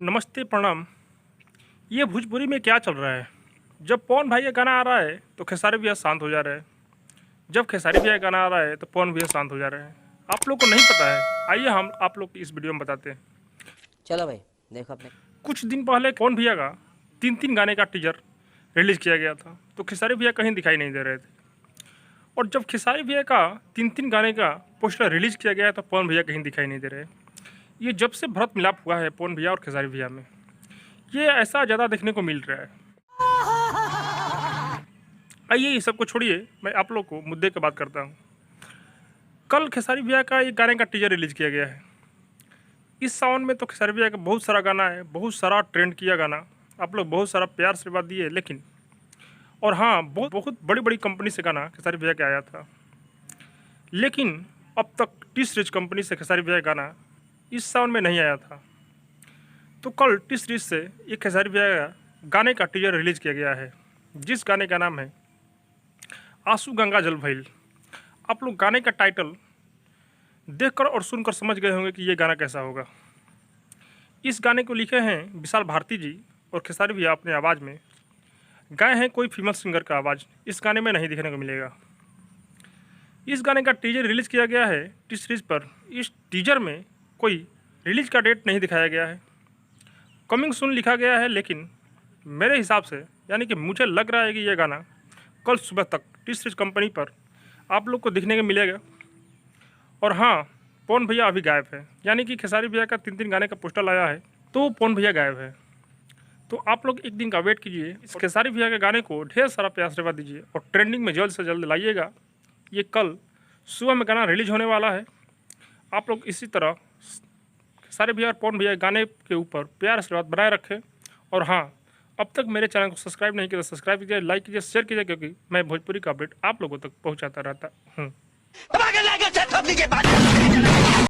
नमस्ते प्रणाम। ये भोजपुरी में क्या चल रहा है? जब पवन भाई का गाना आ रहा है तो खेसारी भैया शांत हो जा रहे हैं। जब खेसारी भैया का गाना आ रहा है तो पवन भैया शांत हो जा रहे हैं। आप लोग को नहीं पता है, आइए हम आप लोग इस वीडियो में बताते हैं। चलो भाई देखो अपने। कुछ दिन पहले पवन भैया का 3 गाने का टीजर रिलीज किया गया था, तो खेसारी भैया कहीं दिखाई नहीं दे रहे थे। और जब खेसारी भैया का 3 गाने का पोस्टर रिलीज किया गया है तो पवन भैया कहीं दिखाई नहीं दे रहे। ये जब से भरत मिलाप हुआ है पवन भैया और खेसारी भैया में, ये ऐसा ज़्यादा देखने को मिल रहा है। आइए ये सब को छोड़िए, मैं आप लोग को मुद्दे की बात करता हूँ। कल खेसारी भैया का एक गाने का टीजर रिलीज किया गया है। इस सावन में तो खेसारी भैया का बहुत सारा गाना है, बहुत सारा ट्रेंड किया गाना, आप लोग बहुत सारा प्यार से बात दिए। लेकिन और हाँ, बहुत बड़ी बड़ी कंपनी से गाना खेसारी भैया का आया था, लेकिन अब तक टी सीरीज कंपनी से खेसारी भैया का गाना इस सावन में नहीं आया था। तो कल टी सीरीज से एक खेसारी भैया का गाने का टीजर रिलीज किया गया है, जिस गाने का नाम है आंसू गंगा जल भइल। आप लोग गाने का टाइटल देखकर और सुनकर समझ गए होंगे कि ये गाना कैसा होगा। इस गाने को लिखे हैं विशाल भारती जी और खेसारी भैया अपने आवाज़ में गाए हैं। कोई फीमेल सिंगर का आवाज़ इस गाने में नहीं दिखने को मिलेगा। इस गाने का टीजर रिलीज किया गया है टी सीरीज पर। इस टीजर में कोई रिलीज का डेट नहीं दिखाया गया है, कमिंग सून लिखा गया है। लेकिन मेरे हिसाब से, यानी कि मुझे लग रहा है कि यह गाना कल सुबह तक टी सीरीज कंपनी पर आप लोग को दिखने को मिलेगा। और हाँ, पवन भैया अभी गायब है, यानी कि खेसारी भैया का 3 गाने का पोस्टर आया है तो पवन भैया गायब है। तो आप लोग एक दिन का वेट कीजिए, इस खेसारी भैया के गाने को ढेर सारा प्यार से आशीर्वाद दीजिए और ट्रेंडिंग में जल्द से जल्द लाइएगा। ये कल सुबह में गाना रिलीज होने वाला है। आप लोग इसी तरह खेसारी भैया और पवन भैया गाने के ऊपर प्यार आशीर्वाद बनाए रखें। और हाँ, अब तक मेरे चैनल को सब्सक्राइब नहीं किया तो सब्सक्राइब कीजिए, लाइक कीजिए, शेयर कीजिए, क्योंकि मैं भोजपुरी का अपडेट आप लोगों तक पहुंचाता रहता हूँ।